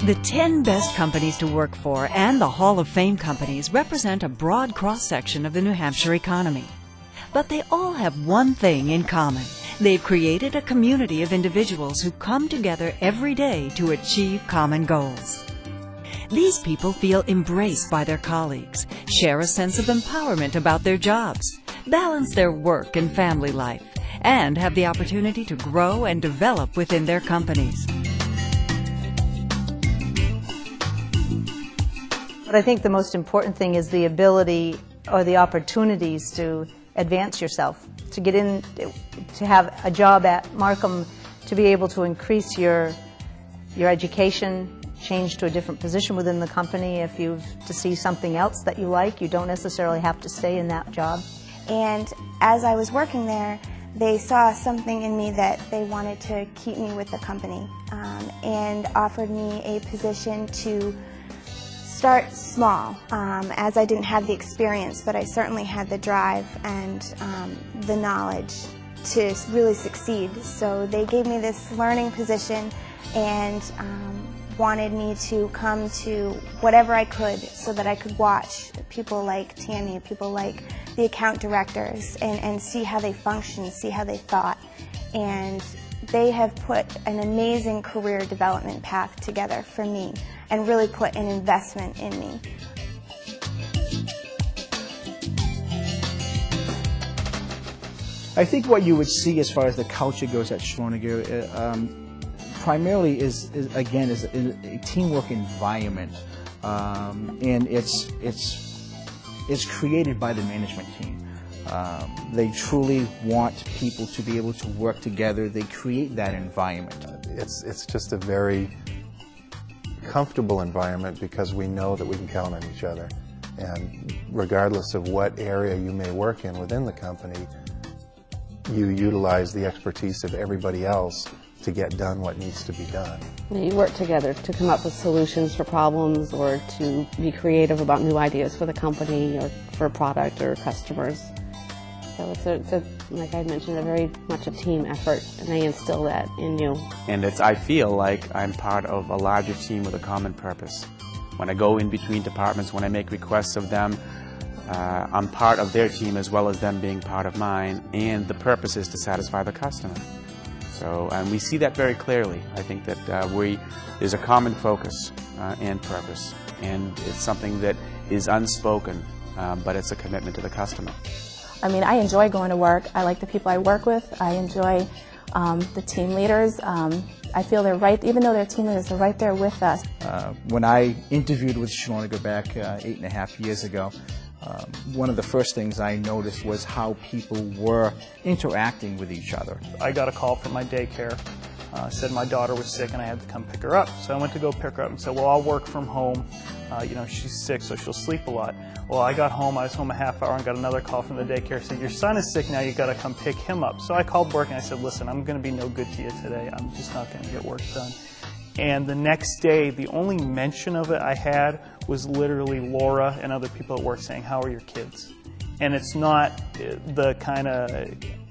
The 10 best companies to work for and the Hall of Fame companies represent a broad cross-section of the New Hampshire economy. But they all have one thing in common. They've created a community of individuals who come together every day to achieve common goals. These people feel embraced by their colleagues, share a sense of empowerment about their jobs, balance their work and family life, and have the opportunity to grow and develop within their companies. But I think the most important thing is the ability or the opportunities to advance yourself, to get in, to have a job at Markham, to be able to increase your education, change to a different position within the company. If you've to see something else that you like, you don't necessarily have to stay in that job. And as I was working there, they saw something in me that they wanted to keep me with the company, and offered me a position to start small, as I didn't have the experience, but I certainly had the drive and the knowledge to really succeed. So they gave me this learning position and wanted me to come to whatever I could so that I could watch people like Tammy, people like the account directors, and see how they functioned, see how they thought. And they have put an amazing career development path together for me and really put an investment in me. I think what you would see as far as the culture goes at Schloninger primarily is a teamwork environment, and it's created by the management team. They truly want people to be able to work together. They create that environment. It's just a very comfortable environment because we know that we can count on each other. And regardless of what area you may work in within the company, you utilize the expertise of everybody else to get done what needs to be done. You work together to come up with solutions for problems or to be creative about new ideas for the company or for a product or customers. So it's like I mentioned, a very much a team effort, and they instill that in you. And I feel like I'm part of a larger team with a common purpose. When I go in between departments, when I make requests of them, I'm part of their team as well as them being part of mine, and the purpose is to satisfy the customer. So, and we see that very clearly. I think that there's a common focus and purpose, and it's something that is unspoken, but it's a commitment to the customer. I mean, I enjoy going to work. I like the people I work with. I enjoy the team leaders. I feel they're right, even though they're team leaders, they're right there with us. When I interviewed with Schloninger back 8.5 years ago, one of the first things I noticed was how people were interacting with each other. I got a call from my daycare. Said my daughter was sick and I had to come pick her up. So I went to go pick her up and said, well, I'll work from home. You know, she's sick, so she'll sleep a lot. Well, I got home, I was home a half hour and got another call from the daycare. Said, your son is sick now, you got to come pick him up. So I called work and I said, listen, I'm going to be no good to you today. I'm just not going to get work done. And the next day, the only mention of it I had was literally Laura and other people at work saying, how are your kids? And it's not the kind of,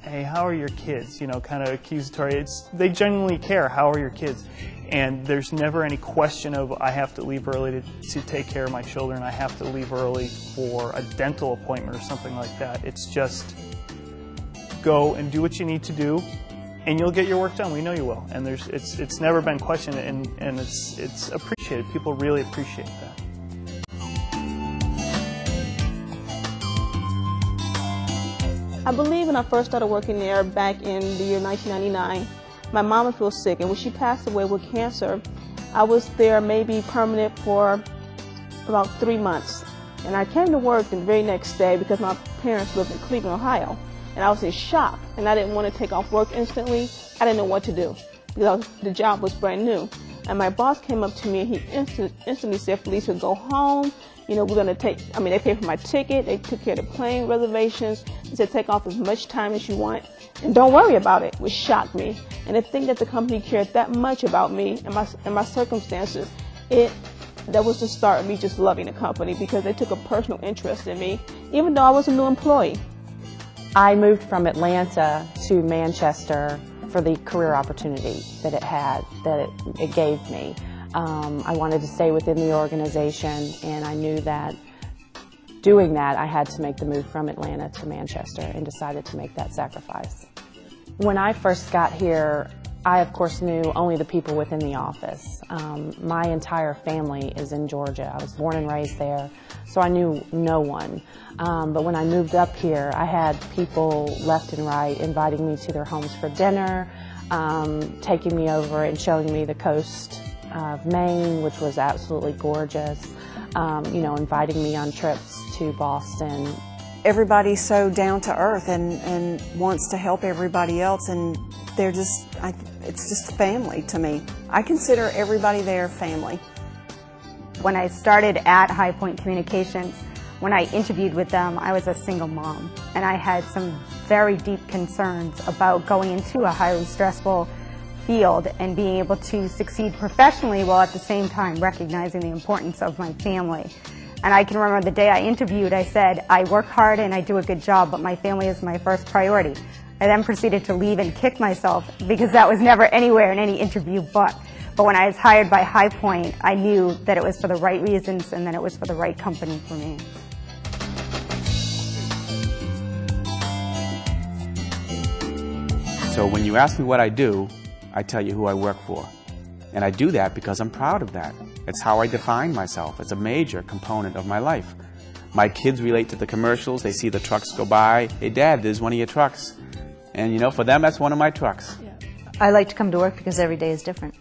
hey, how are your kids, you know, kind of accusatory. They genuinely care, how are your kids? And there's never any question of, I have to leave early to take care of my children, I have to leave early for a dental appointment or something like that. It's just go and do what you need to do, and you'll get your work done. We know you will. And it's never been questioned, and it's appreciated. People really appreciate that. I believe when I first started working there back in the year 1999, my mama fell sick, and when she passed away with cancer, I was there maybe permanent for about 3 months. And I came to work the very next day because my parents lived in Cleveland, Ohio. And I was in shock, and I didn't want to take off work instantly. I didn't know what to do because the job was brand new. And my boss came up to me and he instantly said, Felicia, go home. You know, we're going to they paid for my ticket. They took care of the plane reservations. They said, take off as much time as you want and don't worry about it, which shocked me. And to think that the company cared that much about me and my circumstances, that was the start of me just loving the company because they took a personal interest in me, even though I was a new employee. I moved from Atlanta to Manchester for the career opportunity that it gave me. I wanted to stay within the organization, and I knew that doing that, I had to make the move from Atlanta to Manchester, and decided to make that sacrifice. When I first got here, I of course knew only the people within the office. My entire family is in Georgia. I was born and raised there, so I knew no one. But when I moved up here, I had people left and right inviting me to their homes for dinner, taking me over and showing me the coast of Maine, which was absolutely gorgeous, you know, inviting me on trips to Boston. Everybody's so down to earth and wants to help everybody else, and they're just, it's just family to me. I consider everybody there family. When I started at High Point Communications, when I interviewed with them, I was a single mom, and I had some very deep concerns about going into a highly stressful field and being able to succeed professionally while at the same time recognizing the importance of my family. And I can remember the day I interviewed, I said, I work hard and I do a good job, but my family is my first priority. I then proceeded to leave and kick myself because that was never anywhere in any interview but when I was hired by High Point, I knew that it was for the right reasons and that it was for the right company for me. So when you ask me what I do, I tell you who I work for. And I do that because I'm proud of that. It's how I define myself. It's a major component of my life. My kids relate to the commercials. They see the trucks go by. Hey, Dad, there's one of your trucks. And, you know, for them, that's one of my trucks. Yeah. I like to come to work because every day is different.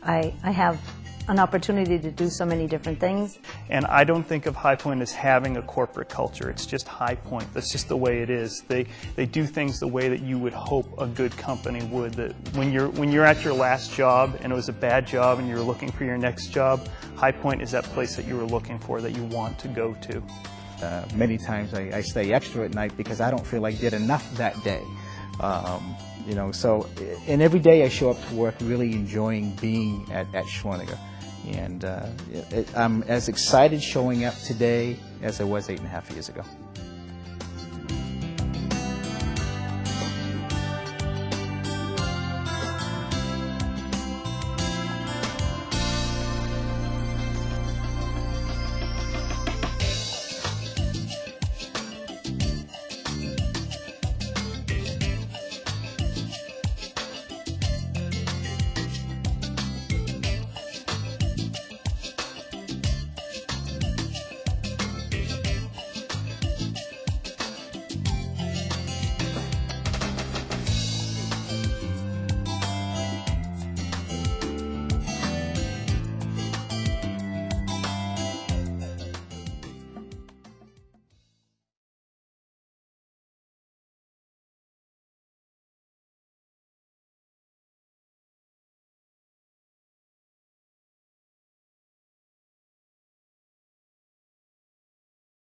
I have an opportunity to do so many different things. And I don't think of High Point as having a corporate culture. It's just High Point. That's just the way it is. They do things the way that you would hope a good company would. That when you're at your last job and it was a bad job and you're looking for your next job, High Point is that place that you were looking for, that you want to go to. Many times I stay extra at night because I don't feel like I did enough that day. You know, so, and every day I show up to work really enjoying being at Schwaniger. And I'm as excited showing up today as I was 8.5 years ago.